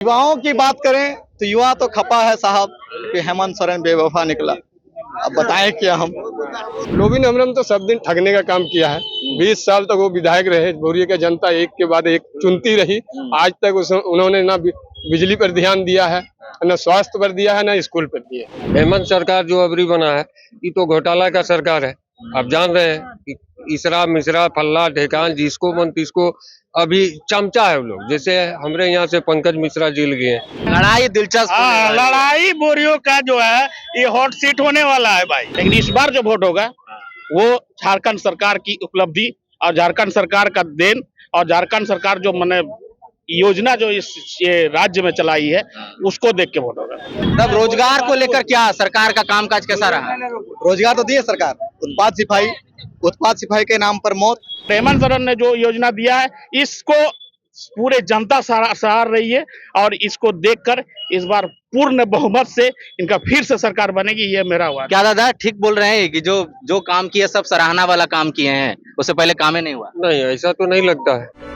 युवाओं की बात करें तो युवा तो खपा है साहब कि हेमंत सोरेन बेवफा निकला। अब बताएं क्या हम। लोबिन हमरम तो सब दिन ठगने का काम किया है। 20 साल तक वो विधायक रहे, बोरिये का जनता एक के बाद एक चुनती रही। आज तक उन्होंने ना बिजली पर ध्यान दिया है, न स्वास्थ्य पर दिया है, न स्कूल पर दिया है। हेमंत सरकार जो अबरी बना है ये तो घोटाला का सरकार है। आप जान रहे हैं कि इसरा मिश्रा फल्ला ढेकान जिसको मन तिसको अभी चमचा है वो लोग। जैसे हमारे यहाँ से पंकज मिश्रा जेल गए हैं। लड़ाई दिलचस्प होने वाली है। लड़ाई बोरियों का जो है ये हॉट सीट होने वाला है भाई। लेकिन इस बार जो वोट होगा वो झारखंड सरकार की उपलब्धि और झारखंड सरकार का देन और झारखंड सरकार जो मैंने योजना जो ये राज्य में चलाई है उसको देख के वोट होगा। तब रोजगार को लेकर क्या सरकार का कामकाज कैसा रहा? रोजगार तो दिए सरकार। उत्पाद सिपाही के नाम पर मौत। हेमंत सोरेन ने जो योजना दिया है इसको पूरे जनता सराह रही है और इसको देखकर इस बार पूर्ण बहुमत से इनका फिर से सरकार बनेगी, ये मेरा वादा। क्या दादा ठीक बोल रहे हैं कि जो काम किए सब सराहना वाला काम किए हैं, उससे पहले काम ही नहीं हुआ? नहीं, ऐसा तो नहीं लगता है।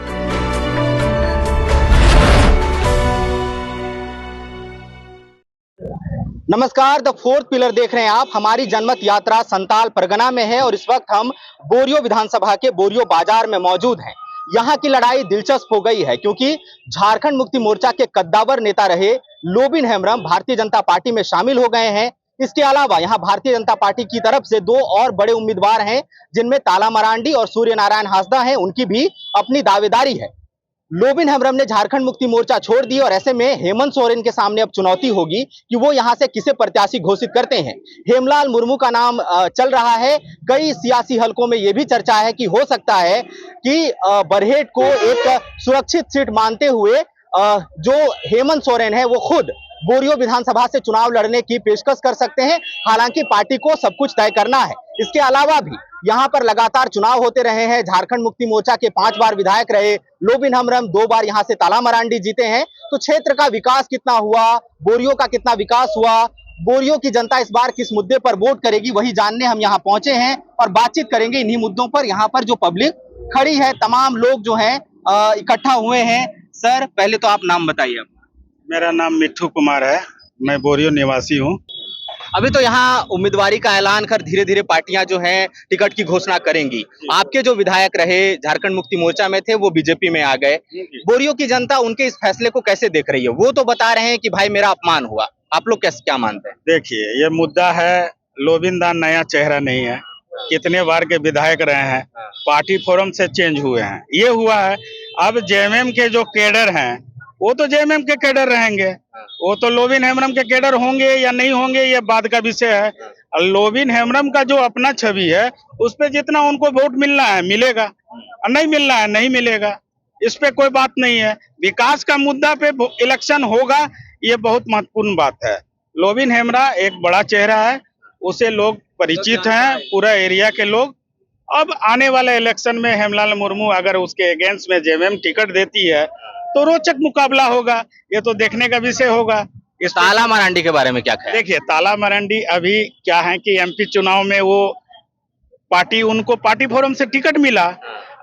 नमस्कार, द फोर्थ पिलर देख रहे हैं आप। हमारी जनमत यात्रा संताल परगना में है और इस वक्त हम बोरियो विधानसभा के बोरियो बाजार में मौजूद हैं। यहाँ की लड़ाई दिलचस्प हो गई है क्योंकि झारखंड मुक्ति मोर्चा के कद्दावर नेता रहे लोबिन हेम्ब्रम भारतीय जनता पार्टी में शामिल हो गए हैं। इसके अलावा यहाँ भारतीय जनता पार्टी की तरफ से दो और बड़े उम्मीदवार हैं जिनमें ताला मरांडी और सूर्य नारायण हांसदा हैं। उनकी भी अपनी दावेदारी है। लोबिन हेम्ब्रम ने झारखंड मुक्ति मोर्चा छोड़ दी और ऐसे में हेमंत सोरेन के सामने अब चुनौती होगी कि वो यहां से किसे प्रत्याशी घोषित करते हैं। हेमलाल मुर्मू का नाम चल रहा है। कई सियासी हलकों में यह भी चर्चा है कि हो सकता है कि बरहेट को एक सुरक्षित सीट मानते हुए जो हेमंत सोरेन है वो खुद बोरियो विधानसभा से चुनाव लड़ने की पेशकश कर सकते हैं। हालांकि पार्टी को सब कुछ तय करना है। इसके अलावा भी यहाँ पर लगातार चुनाव होते रहे हैं। झारखंड मुक्ति मोर्चा के 5 बार विधायक रहे लोबिन हेम्ब्रम, 2 बार यहाँ से ताला मरांडी जीते हैं। तो क्षेत्र का विकास कितना हुआ, बोरियो का कितना विकास हुआ, बोरियो की जनता इस बार किस मुद्दे पर वोट करेगी, वही जानने हम यहाँ पहुंचे हैं और बातचीत करेंगे इन्हीं मुद्दों पर। यहाँ पर जो पब्लिक खड़ी है, तमाम लोग जो है इकट्ठा हुए हैं। सर, पहले तो आप नाम बताइए। मेरा नाम मिट्ठू कुमार है, मैं बोरियो निवासी हूँ। अभी तो यहाँ उम्मीदवारी का ऐलान कर धीरे धीरे पार्टियां जो हैं टिकट की घोषणा करेंगी। आपके जो विधायक रहे झारखंड मुक्ति मोर्चा में थे वो बीजेपी में आ गए। बोरियो की जनता उनके इस फैसले को कैसे देख रही है? वो तो बता रहे हैं कि भाई मेरा अपमान हुआ। आप लोग कैसे क्या मानते हैं? देखिए, ये मुद्दा है, लोबिन दान नया चेहरा नहीं है। कितने बार के विधायक रहे हैं, पार्टी फोरम से चेंज हुए हैं। ये हुआ है अब जेएमएम के जो कैडर हैं वो तो जेएमएम के कैडर रहेंगे, वो तो लोबिन हेम्ब्रम के कैडर होंगे या नहीं होंगे ये बात का विषय है। लोबिन हेम्ब्रम का जो अपना छवि है उस पे जितना उनको वोट मिलना है मिलेगा और नहीं मिलना है नहीं मिलेगा, इस पे कोई बात नहीं है। विकास का मुद्दा पे इलेक्शन होगा, ये बहुत महत्वपूर्ण बात है। लोबिन हेम्ब्रम एक बड़ा चेहरा है, उसे लोग परिचित हैं, पूरा एरिया के लोग। अब आने वाले इलेक्शन में हेमलाल मुर्मू अगर उसके अगेंस्ट में जेएमएम टिकट देती है तो रोचक मुकाबला होगा, ये तो देखने का विषय होगा। इस ताला मरांडी के बारे में क्या ख्याल? देखिए, ताला मरांडी अभी क्या है कि एमपी चुनाव में वो उनको पार्टी फोरम से टिकट मिला।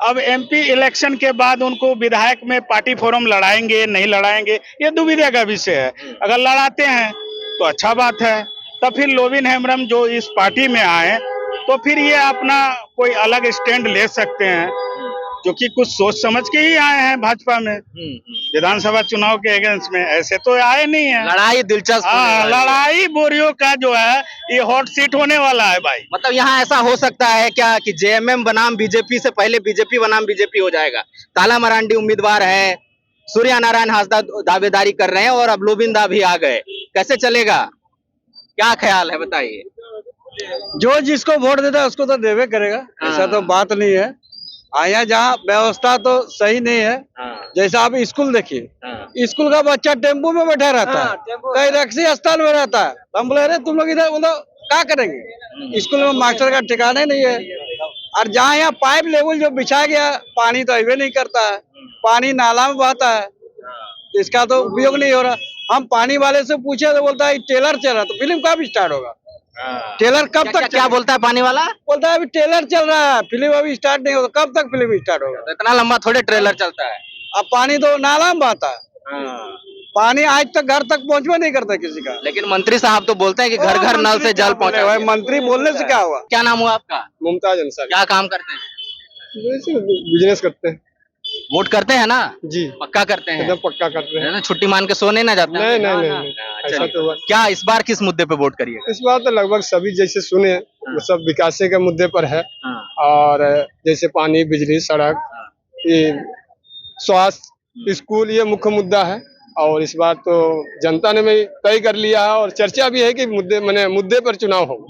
अब एमपी इलेक्शन के बाद उनको विधायक में पार्टी फोरम लड़ाएंगे नहीं लड़ाएंगे ये दुविधा का विषय है। अगर लड़ाते हैं तो अच्छा बात है, तब फिर लोबिन हेम्ब्रम जो इस पार्टी में आए तो फिर ये अपना कोई अलग स्टैंड ले सकते हैं, क्योंकि कुछ सोच समझ के ही आए हैं भाजपा में। विधानसभा चुनाव के अगेंस्ट में ऐसे तो आए नहीं है। लड़ाई दिलचस्प। लड़ाई बोरियो का जो है ये हॉट सीट होने वाला है भाई। मतलब यहाँ ऐसा हो सकता है क्या कि जेएमएम बनाम बीजेपी से पहले बीजेपी बनाम बीजेपी हो जाएगा? ताला मरांडी उम्मीदवार है, सूर्य नारायण हांसदा दावेदारी कर रहे हैं और अब लोबिन दा भी आ गए, कैसे चलेगा? क्या ख्याल है बताइए। जो जिसको वोट देता है उसको तो देवे करेगा, ऐसा तो बात नहीं है। आया जहाँ व्यवस्था तो सही नहीं है। जैसा आप स्कूल देखिए, स्कूल का बच्चा टेम्पो में बैठा रहता है, कहीं रक्सी स्थान में रहता है। हम बोले अरे तुम लोग इधर बोलो क्या करेंगे? स्कूल में मास्टर का ठिकाने नहीं है। और जहाँ यहाँ पाइप लेवल जो बिछा गया, पानी तो अवे नहीं करता है, पानी नाला में बहता है, इसका तो उपयोग नहीं हो रहा। हम पानी वाले से पूछे तो बोलता है टेलर चल रहा, तो फिल्म कब स्टार्ट होगा? टेलर कब तक क्या बोलता है पानी वाला? बोलता है अभी टेलर चल रहा है, फिल्म अभी स्टार्ट नहीं होगा। कब तक फिल्म स्टार्ट होगा? तो इतना लंबा थोड़े ट्रेलर चलता है। अब पानी तो नाला में बहता है। पानी आज तक घर तक पहुंचवा नहीं करता किसी का। लेकिन मंत्री साहब तो बोलते हैं कि घर घर नल से जल पहुंचा। भाई मंत्री बोलने से क्या हुआ। क्या नाम हुआ आपका? मुमताज अंसारी। क्या काम करते हैं? बिजनेस करते हैं। वोट करते हैं ना? जी पक्का करते हैं? एकदम पक्का करते हैं। है ना, छुट्टी मान के सोने ना जाते हैं? नहीं ऐसा तो हुआ। क्या इस बार किस मुद्दे पे वोट करिएगा? इस बार तो लगभग सभी जैसे सुने वो सब विकास के मुद्दे पर है। हाँ, और जैसे पानी, बिजली, सड़क, ये स्वास्थ्य, स्कूल, ये मुख्य मुद्दा है। और इस बार तो जनता ने भी तय कर लिया है और चर्चा भी है कि मुद्दे पर चुनाव हो।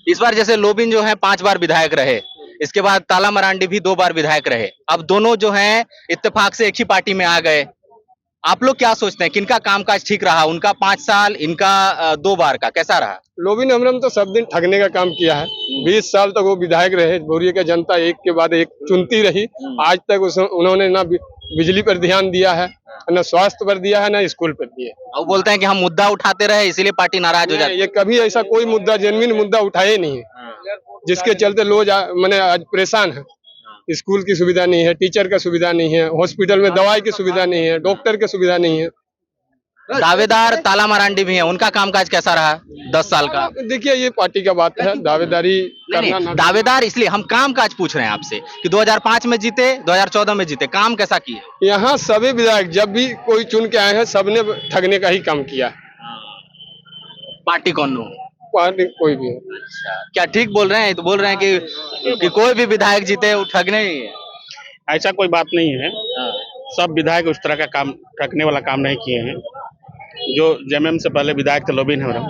इस बार जैसे लोबिन जो है 5 बार विधायक रहे, इसके बाद ताला मरांडी भी 2 बार विधायक रहे, अब दोनों जो हैं इत्तेफाक से एक ही पार्टी में आ गए। आप लोग क्या सोचते हैं, किनका कामकाज ठीक रहा? उनका 5 साल, इनका 2 बार का कैसा रहा? लोबिन हमरम तो सब दिन ठगने का काम किया है। 20 साल तक वो विधायक रहे, बोरिये का जनता एक के बाद एक चुनती रही। आज तक उन्होंने ना बिजली पर ध्यान दिया है, ना स्वास्थ्य पर दिया है, ना स्कूल पर दिया है। और बोलते हैं कि हम मुद्दा उठाते रहे इसीलिए पार्टी नाराज हो जाती है। ये कभी ऐसा कोई मुद्दा, जेन्युइन मुद्दा उठाए नहीं है, जिसके चलते लोग मैंने आज परेशान है। स्कूल की सुविधा नहीं है, टीचर का सुविधा नहीं है, हॉस्पिटल में दवाई की सुविधा नहीं है, डॉक्टर की सुविधा नहीं है। दावेदार ताला मरांडी भी हैं, उनका कामकाज कैसा रहा 10 साल का? देखिए ये पार्टी का बात है, दावेदारी नहीं, करना दावेदार इसलिए हम कामकाज पूछ रहे हैं आपसे कि 2005 में जीते, 2014 में जीते, काम कैसा किए? यहाँ सभी विधायक जब भी कोई चुन के आए हैं, सबने ठगने का ही काम किया। पार्टी कौन लो? पार्टी कोई भी है। अच्छा, क्या ठीक बोल रहे हैं? तो बोल रहे हैं कि कोई भी विधायक जीते वो ठगने ही है। ऐसा कोई बात नहीं है। सब विधायक उस तरह का काम, ठगने वाला काम नहीं किए हैं। जो जेएमएम से पहले विधायक थे लोबिन हेम्ब्रम,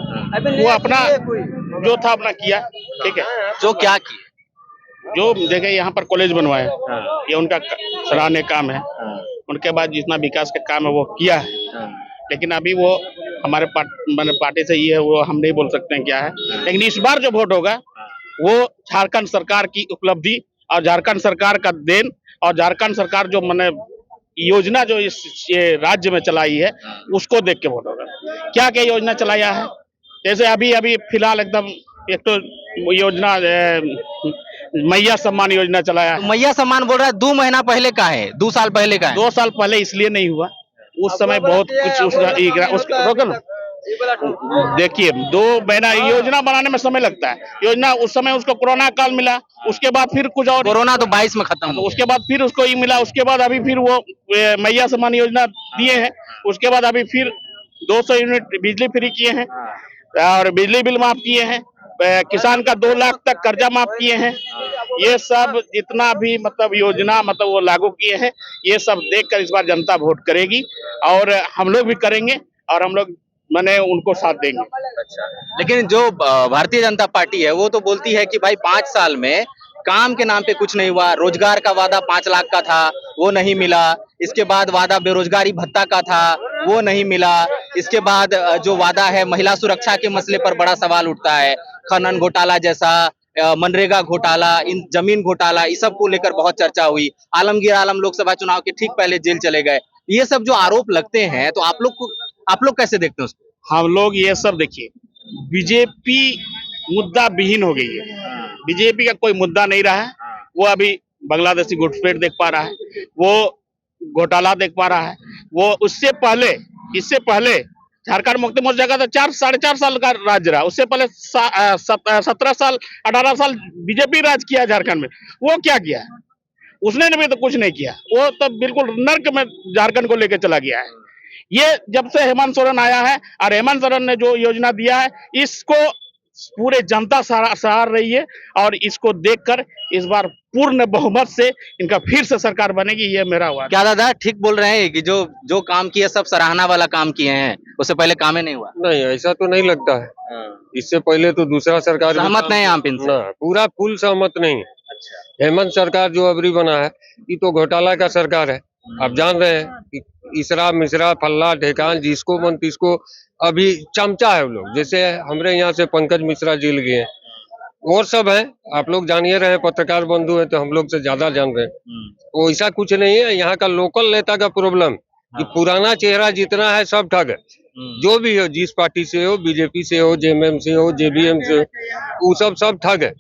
वो अपना जो था अपना किया, ठीक है। जो क्या किए? जो देखे यहाँ पर कॉलेज बनवाए, ये उनका सराहनीय काम है। उनके बाद जितना विकास का काम है वो किया है। लेकिन अभी वो हमारे पार्टी से ये है, वो हम नहीं बोल सकते हैं क्या है। लेकिन इस बार जो वोट होगा वो झारखंड सरकार की उपलब्धि और झारखंड सरकार का देन, और झारखंड सरकार जो योजना जो ये राज्य में चलाई है उसको देख के वोट होगा। क्या क्या योजना चलाया है, जैसे अभी फिलहाल एकदम एक तो योजना मैया सम्मान योजना चलाया है। मैया सम्मान बोल रहा है 2 महीना पहले का है, 2 साल पहले का है। 2 साल पहले इसलिए नहीं हुआ, उस समय बहुत कुछ देखिए 2 महीना योजना बनाने में समय लगता है। योजना उस समय उसको कोरोना काल मिला, उसके बाद फिर कुछ और, कोरोना तो 22 में खत्म हो, उसके बाद फिर उसको ये मिला, उसके बाद अभी फिर वो मैया सम्मान योजना दिए हैं। उसके बाद अभी फिर 200 यूनिट बिजली फ्री किए हैं और बिजली बिल माफ किए हैं। किसान का 2 लाख तक कर्जा माफ किए हैं। ये सब जितना भी योजना वो लागू किए हैं, ये सब देखकर इस बार जनता वोट करेगी और हम लोग भी करेंगे और हम लोग उनको साथ देंगे। लेकिन जो भारतीय जनता पार्टी है वो तो बोलती है कि भाई 5 साल में काम के नाम पे कुछ नहीं हुआ। रोजगार का वादा 5 लाख का था, वो नहीं मिला। इसके बाद वादा बेरोजगारी भत्ता का था, वो नहीं मिला। इसके बाद जो वादा है महिला सुरक्षा के मसले पर बड़ा सवाल उठता है। खनन घोटाला जैसा, मनरेगा घोटाला, इन जमीन घोटाला, इस सब को लेकर बहुत चर्चा हुई। आलमगीर आलम लोकसभा चुनाव के ठीक पहले जेल चले गए। ये सब जो आरोप लगते हैं तो आप लोग कैसे देखते हैं उसको? हम लोग ये सब देखिए, बीजेपी मुद्दा विहीन हो गई है। बीजेपी का कोई मुद्दा नहीं रहा है। वो अभी बांग्लादेशी घुसपैठ देख पा रहा है, वो घोटाला देख पा रहा है। वो इससे पहले झारखंड मुक्ति मोर्चा का तो 4-4.5 साल का राज्य रहा। उससे पहले 17 साल 18 साल बीजेपी राज किया झारखंड में। वो क्या किया? उसने भी तो कुछ नहीं किया। वो तो बिल्कुल नर्क में झारखंड को लेकर चला गया है। ये जब से हेमंत सोरेन आया है और हेमंत सोरेन ने जो योजना दिया है, इसको पूरे जनता सराह रही है और इसको देखकर इस बार पूर्ण बहुमत से इनका फिर से सरकार बनेगी, ये मेरा हुआ। क्या दादा ठीक बोल रहे हैं कि जो काम किए सब सराहना वाला काम किए हैं, उससे पहले काम ही नहीं हुआ? नहीं, ऐसा तो नहीं लगता है। इससे पहले तो दूसरा सरकार सहमत नहीं आप इनसे? ना, पूरा फुल सहमत नहीं। अच्छा। हेमंत सरकार जो अभी बना है ये तो घोटाला का सरकार है। आप जान रहे हैं कि इसरा मिश्रा फल्ला ढेकान जिसको मन तिसको अभी चमचा है वो लोग। जैसे हमारे यहाँ से पंकज मिश्रा जेल गए, और सब है, आप लोग जानिए रहे, पत्रकार बंधु है तो हम लोग से ज्यादा जान रहे हैं। वो ऐसा कुछ नहीं है। यहाँ का लोकल नेता का प्रॉब्लम कि पुराना चेहरा जितना है सब ठग है। जो भी हो, जिस पार्टी से हो, बीजेपी से हो, जेएमएम से हो, जेबीएम से हो, वो सब ठग है।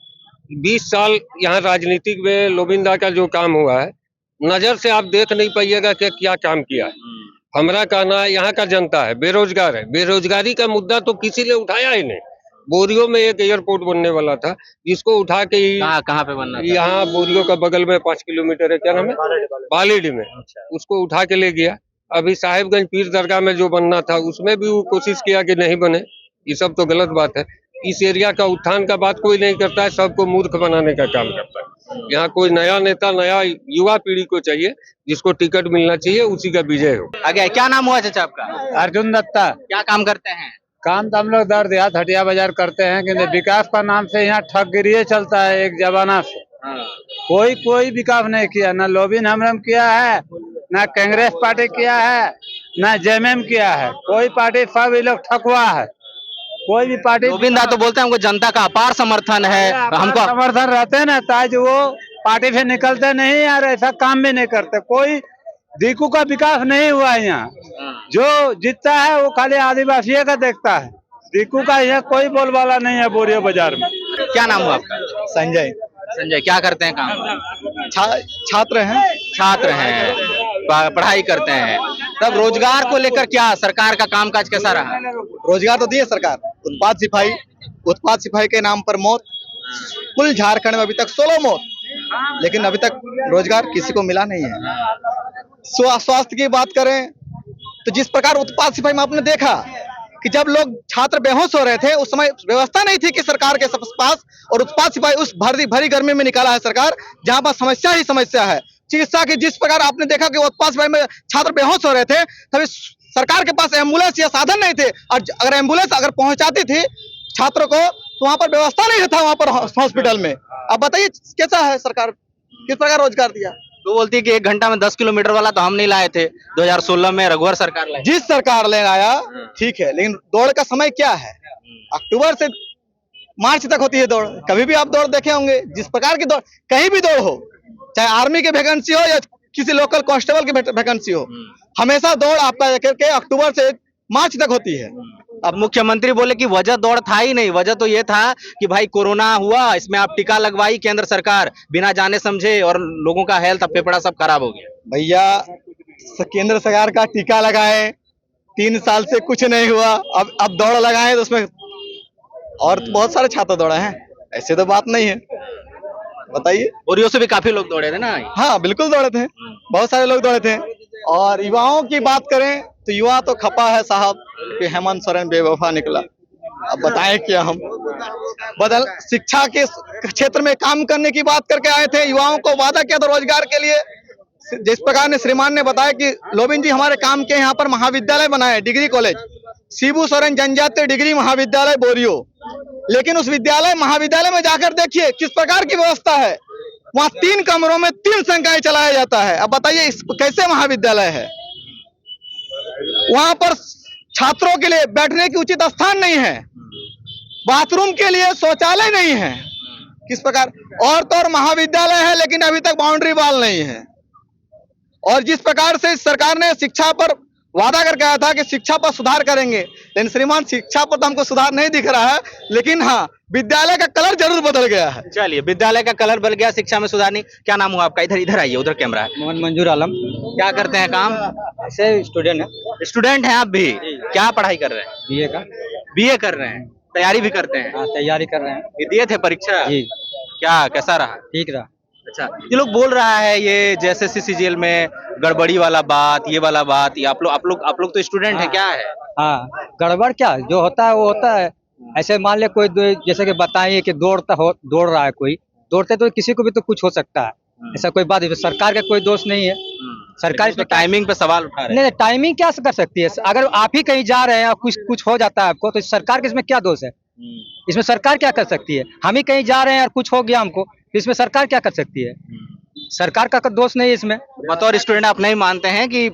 20 साल यहाँ राजनीतिक में लोबिंदा का जो काम हुआ है, नजर से आप देख नहीं पाइएगा कि क्या काम किया है। हमारा कहना है यहाँ का जनता है बेरोजगार है, बेरोजगारी का मुद्दा तो किसी ने उठाया ही नहीं। बोरियो में एक एयरपोर्ट बनने वाला था जिसको उठा के कहाँ पे बनना था? यहाँ बोरियो का बगल में 5 किलोमीटर है, क्या नाम है, बालीडी में, उसको उठा के ले गया। अभी साहिबगंज पीर दरगाह में जो बनना था उसमें भी वो कोशिश किया कि नहीं बने। ये सब तो गलत बात है। इस एरिया का उत्थान का बात कोई नहीं करता है, सबको मूर्ख बनाने का काम करता है। यहाँ कोई नया नेता, नया युवा पीढ़ी को चाहिए, जिसको टिकट मिलना चाहिए, उसी का विजय हो। आगे क्या नाम हुआ चाचा आपका? अर्जुन दत्ता। क्या काम करते हैं? काम तो हम लोग दर देहात हटिया बाजार करते हैं, कि विकास का नाम से यहाँ ठगगिरी चलता है एक जमाना से। कोई विकास नहीं किया, ना लोबिन हमरम किया है, ना कांग्रेस पार्टी किया है, ना जेएमएम किया है। कोई पार्टी, सब ये लोग ठगुआ है। कोई भी पार्टी, गोविंदा तो बोलते हैं हमको जनता का अपार समर्थन है, हमको समर्थन रहते हैं ना, ताज वो पार्टी से निकलते नहीं यार, ऐसा काम भी नहीं करते। कोई दीकू का विकास नहीं हुआ है यहाँ। जो जीतता है वो खाली आदिवासियों का देखता है, दीकू का यहाँ कोई बोलबाला नहीं है बोरियो बाजार में। क्या नाम हुआ आपका? संजय। संजय, क्या करते हैं काम? छात्र हैं। छात्र हैं, पढ़ाई करते हैं। तब रोजगार को लेकर क्या सरकार का कामकाज कैसा रहा? रोजगार तो दिए सरकार। उत्पाद सिपाही के नाम पर मौत, कुल झारखंड में अभी तक 16 मौत, लेकिन अभी तक रोजगार किसी को मिला नहीं है। स्वास्थ्य की बात करें तो जिस प्रकार उत्पाद सिपाही में आपने देखा कि जब लोग छात्र बेहोश हो रहे थे, उस समय व्यवस्था नहीं थी कि सरकार के पास, और उत्पाद सिपाही उस भरी गर्मी में निकाला है सरकार, जहां पर समस्या ही समस्या है। चिकित्सा की जिस प्रकार आपने देखा कि उत्पाद सिपाही में छात्र बेहोश हो रहे थे, तभी सरकार के पास एम्बुलेंस या साधन नहीं थे, और अगर एम्बुलेंस अगर पहुंचाती थी छात्रों को तो वहां पर व्यवस्था नहीं था, वहां पर हॉस्पिटल में। अब बताइए कैसा है सरकार, किस प्रकार रोजगार दिया। तो बोलती है कि 1 घंटा में 10 किलोमीटर वाला तो हम नहीं लाए थे, 2016 में रघुवर सरकार लाए। जिस सरकार ले आया ठीक है, लेकिन दौड़ का समय क्या है? अक्टूबर से मार्च तक होती है दौड़। कभी भी आप दौड़ देखे होंगे, जिस प्रकार की दौड़, कहीं भी दौड़ हो, चाहे आर्मी की वैकेंसी हो या किसी लोकल कांस्टेबल की वैकेंसी हो, हमेशा दौड़ आपका के अक्टूबर से मार्च तक होती है। अब मुख्यमंत्री बोले कि वजह दौड़ था ही नहीं, वजह तो ये था कि भाई कोरोना हुआ, इसमें आप टीका लगवाई केंद्र सरकार बिना जाने समझे, और लोगों का हेल्थ अब फेफड़ा सब खराब हो गया। भैया केंद्र सरकार का टीका लगाए, 3 साल से कुछ नहीं हुआ, अब दौड़ लगाए तो उसमें और तो बहुत सारे छात्र दौड़े हैं, ऐसे तो बात नहीं है। बताइए। बोरियो से भी काफी लोग दौड़े थे ना? हाँ बिल्कुल दौड़े थे, बहुत सारे लोग दौड़े थे। और युवाओं की बात करें तो युवा तो खपा है साहब कि हेमंत सोरेन बेवफा निकला। अब बताएं क्या हम। शिक्षा के क्षेत्र में काम करने की बात करके आए थे, युवाओं को वादा किया था रोजगार के लिए। जिस प्रकार ने श्रीमान ने बताया कि लोबिन जी हमारे काम के यहाँ पर महाविद्यालय बनाए, डिग्री कॉलेज, शिबू सोरेन जनजातीय डिग्री महाविद्यालय बोरियो, लेकिन उस महाविद्यालय में जाकर देखिए किस प्रकार की व्यवस्था है। वहाँ 3 कमरों में 3 संकाय चलाया जाता है। अब बताइए कैसे महाविद्यालय है। वहां पर छात्रों के लिए बैठने की उचित स्थान नहीं है, बाथरूम के लिए शौचालय नहीं है। किस प्रकार, और तो और महाविद्यालय है लेकिन अभी तक बाउंड्री वॉल नहीं है। और जिस प्रकार से सरकार ने शिक्षा पर वादा करके आया था कि शिक्षा पर सुधार करेंगे, लेकिन श्रीमान शिक्षा पर तो हमको सुधार नहीं दिख रहा है, लेकिन हाँ विद्यालय का कलर जरूर बदल गया है। चलिए, विद्यालय का कलर बदल गया, शिक्षा में सुधार नहीं। क्या नाम हुआ आपका? इधर आइए, उधर कैमरा है। मोहन मंजूर आलम। क्या करते हैं काम? ऐसे स्टूडेंट है। स्टूडेंट हैं आप भी? क्या पढ़ाई कर रहे हैं? बीए का। बीए कर रहे हैं, तैयारी भी करते हैं? हाँ, तैयारी कर रहे हैं। ये दिए थे परीक्षा? जी। क्या कैसा रहा? ठीक रहा। अच्छा, ये लोग बोल रहा है ये जैसे सीजीएल में गड़बड़ी वाला बात, ये वाला बात, ये आप लोग तो स्टूडेंट है, क्या है? हाँ, गड़बड़ क्या, जो होता है वो होता है। ऐसे मान ले कोई जैसे कि बताइए कि दौड़ रहा है, कोई दौड़ते तो किसी को भी तो कुछ हो सकता है, ऐसा कोई बात है। सरकार का कोई दोष नहीं है। सरकार तो टाइमिंग पे सवाल उठा रहे हैं। नहीं, टाइमिंग क्या कर सकती है? अगर आप ही कहीं जा रहे हैं और कुछ हो जाता है आपको, तो सरकार के इसमें क्या दोष है? इसमें सरकार क्या कर सकती है? हम ही कहीं जा रहे हैं और कुछ हो गया हमको, तो इसमें सरकार क्या कर सकती है? सरकार का दोष नहीं है इसमें। बतौर स्टूडेंट आप नहीं मानते हैं कि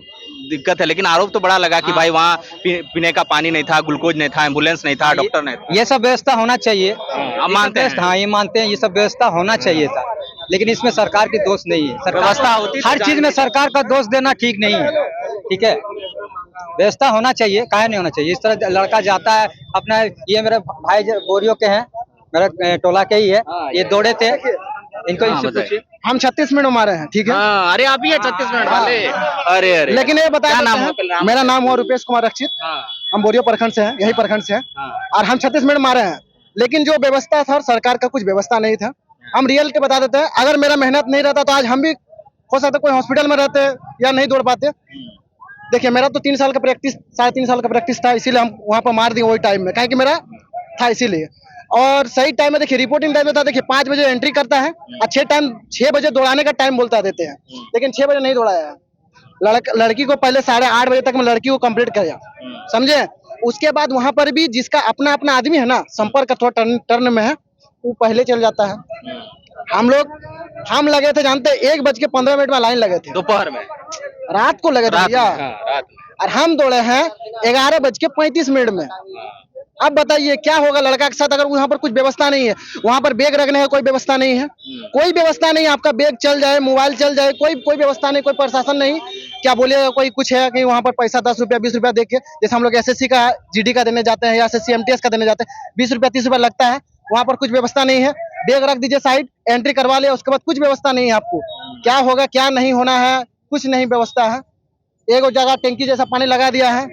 दिक्कत है, लेकिन आरोप तो बड़ा लगा कि भाई वहाँ पीने का पानी नहीं था, ग्लूकोज नहीं था, एम्बुलेंस नहीं था, डॉक्टर नहीं था। ये सब व्यवस्था होना चाहिए। आप मानते हैं? हाँ, ये मानते हैं, ये सब व्यवस्था होना चाहिए था, लेकिन इसमें सरकार की दोष नहीं है। व्यवस्था होती तो हर चीज में सरकार का दोष देना ठीक नहीं है, ठीक है। व्यवस्था होना चाहिए, काहे नहीं होना चाहिए? इस तरह लड़का जाता है अपना, ये मेरे भाई बोरियो के हैं, मेरा टोला के ही है, ये दौड़े थे, इनको हाँ, इनसे बताइए। पूछिए। हम 36 मिनट मारे हैं, ठीक है। हाँ, अरे आप ही है 36 मिनट वाले। अरे अरे लेकिन ये बता क्या देते नाम हैं, है? पहले नाम मेरा बताइए। नाम हुआ रुपेश कुमार रक्षित। हाँ, हम बोरियो प्रखंड से हैं, यही प्रखंड से हैं। हाँ, और हम 36 मिनट मारे हैं, लेकिन जो व्यवस्था था सरकार का, कुछ व्यवस्था नहीं था। हम रियल के बता देते हैं, अगर मेरा मेहनत नहीं रहता तो आज हम भी हो सकता कोई हॉस्पिटल में रहते या नहीं दौड़ पाते। देखिए मेरा तो 3 साल का प्रैक्टिस, 3.5 साल का प्रैक्टिस था, इसीलिए हम वहां पर मार दिए वही टाइम में, क्या कि मेरा था इसीलिए। और सही टाइम में देखिए, रिपोर्टिंग टाइम में था, देखिए 5 बजे एंट्री करता है और 6 बजे दौड़ाने का टाइम बोलता देते हैं, लेकिन 6 बजे नहीं दौड़ाया है। लड़की को पहले 8:30 बजे तक में लड़की को कंप्लीट किया, समझे। उसके बाद वहां पर भी जिसका अपना अपना आदमी है ना, संपर्क का थोड़ा टर्न में है, वो पहले चल जाता है। हम लगे थे, जानते 1:15 में लाइन लगे थे, दोपहर में, रात को लगे थे रात में, भैया। हाँ, रात में। और हम दौड़े हैं 11:35 में। अब बताइए क्या होगा लड़का के साथ अगर वहां पर कुछ व्यवस्था नहीं है, वहां पर बैग रखने का कोई व्यवस्था नहीं है, कोई व्यवस्था नहीं है, आपका बैग चल जाए, मोबाइल चल जाए, कोई व्यवस्था नहीं, कोई प्रशासन नहीं। क्या बोलिएगा, कोई कुछ है कि वहां पर पैसा 10 रुपया 20 रुपया देके, जैसे हम लोग एसएससी का जीडी का देने जाते हैं या एसएससी एमटीएस का देने जाते हैं, 20 रुपया 30 रुपया लगता है, वहां पर कुछ व्यवस्था नहीं है। बैग रख दीजिए साइड, एंट्री करवा ले, उसके बाद कुछ व्यवस्था नहीं है आपको। क्या होगा क्या नहीं होना है, कुछ नहीं व्यवस्था है। एक जगह टंकी जैसा पानी लगा दिया है,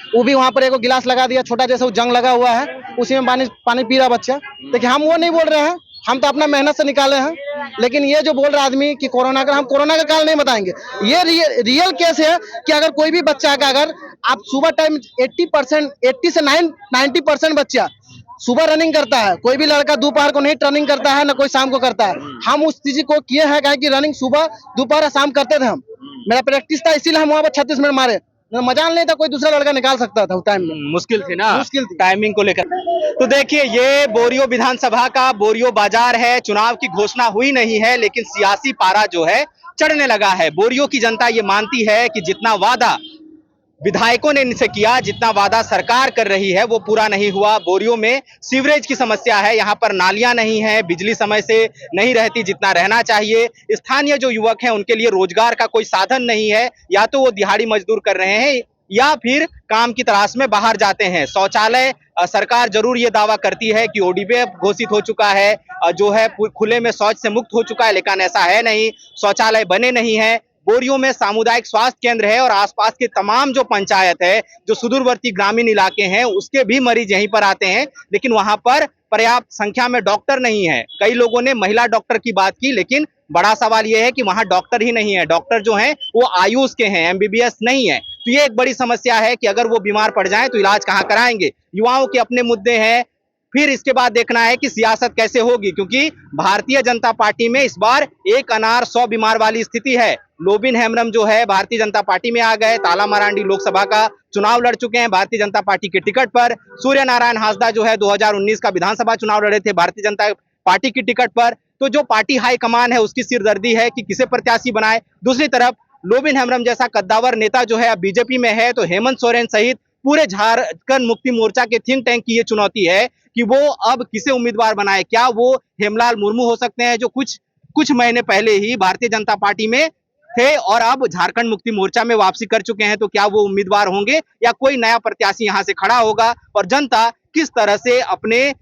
वो भी वहां पर एक गिलास लगा दिया, छोटा जैसा वो जंग लगा हुआ है, उसी में पानी पी रहा बच्चा। देखिए हम वो नहीं बोल रहे हैं, हम तो अपना मेहनत से निकाले हैं, लेकिन ये जो बोल रहा आदमी कि कोरोना का, हम कोरोना का काल नहीं बताएंगे। ये रियल केस है कि अगर कोई भी बच्चा का, अगर आप सुबह टाइम 80 से 90% बच्चा सुबह रनिंग करता है, कोई भी लड़का दोपहर को नहीं रनिंग करता है, ना कोई शाम को करता है। हम उस चीज को किए हैं, क्या कि रनिंग सुबह दोपहर और शाम करते थे हम, मेरा प्रैक्टिस था, इसीलिए हम वहां पर 36 मिनट मारे। मजाल नहीं था, कोई दूसरा लड़का निकाल सकता था उस टाइम में। मुश्किल थी ना, मुश्किल थी। टाइमिंग को लेकर। तो देखिए ये बोरियो विधानसभा का बोरियो बाजार है। चुनाव की घोषणा हुई नहीं है, लेकिन सियासी पारा जो है चढ़ने लगा है। बोरियो की जनता ये मानती है कि जितना वादा विधायकों ने इनसे किया, जितना वादा सरकार कर रही है, वो पूरा नहीं हुआ। बोरियो में सीवरेज की समस्या है, यहाँ पर नालियां नहीं है, बिजली समय से नहीं रहती जितना रहना चाहिए। स्थानीय जो युवक हैं उनके लिए रोजगार का कोई साधन नहीं है, या तो वो दिहाड़ी मजदूर कर रहे हैं या फिर काम की तलाश में बाहर जाते हैं। शौचालय सरकार जरूर ये दावा करती है कि ओडीपी घोषित हो चुका है, जो है खुले में शौच से मुक्त हो चुका है, लेकिन ऐसा है नहीं, शौचालय बने नहीं है। बोरियो में सामुदायिक स्वास्थ्य केंद्र है और आसपास के तमाम जो पंचायत है, जो सुदूरवर्ती ग्रामीण इलाके हैं, उसके भी मरीज यहीं पर आते हैं, लेकिन वहां पर पर्याप्त संख्या में डॉक्टर नहीं है। कई लोगों ने महिला डॉक्टर की बात की, लेकिन बड़ा सवाल यह है कि वहां डॉक्टर ही नहीं है। डॉक्टर जो हैं वो आयुष के हैं, एमबीबीएस नहीं है। तो ये एक बड़ी समस्या है कि अगर वो बीमार पड़ जाएं तो इलाज कहाँ कराएंगे। युवाओं के अपने मुद्दे हैं। फिर इसके बाद देखना है कि सियासत कैसे होगी, क्योंकि भारतीय जनता पार्टी में इस बार एक अनार 100 बीमार वाली स्थिति है। लोबिन हेम्ब्रम जो है भारतीय जनता पार्टी में आ गए। ताला मरांडी लोकसभा का चुनाव लड़ चुके हैं भारतीय जनता पार्टी के टिकट पर। सूर्य नारायण हांसदा जो है 2019 का विधानसभा चुनाव लड़े थे भारतीय जनता पार्टी की टिकट पर। तो जो पार्टी हाईकमान है उसकी सिरदर्दी है कि किसे प्रत्याशी बनाए। दूसरी तरफ लोबिन हेम्ब्रम जैसा कद्दावर नेता जो है अब बीजेपी में है, तो हेमंत सोरेन सहित पूरे झारखंड मुक्ति मोर्चा के थिंक टैंक की ये चुनौती है कि वो अब किसे उम्मीदवार बनाए। क्या वो हेमलाल मुर्मू हो सकते हैं, जो कुछ महीने पहले ही भारतीय जनता पार्टी में थे और अब झारखंड मुक्ति मोर्चा में वापसी कर चुके हैं। तो क्या वो उम्मीदवार होंगे या कोई नया प्रत्याशी यहां से खड़ा होगा, और जनता किस तरह से अपने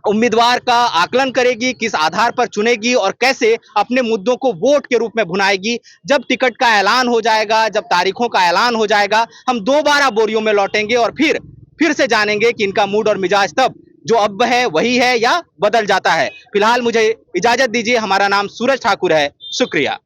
उम्मीदवार का आकलन करेगी, किस आधार पर चुनेगी और कैसे अपने मुद्दों को वोट के रूप में भुनाएगी। जब टिकट का ऐलान हो जाएगा, जब तारीखों का ऐलान हो जाएगा, हम दोबारा बोरियो में लौटेंगे और फिर से जानेंगे कि इनका मूड और मिजाज तब जो अब है वही है या बदल जाता है। फिलहाल मुझे इजाजत दीजिए। हमारा नाम सूरज ठाकुर है। शुक्रिया।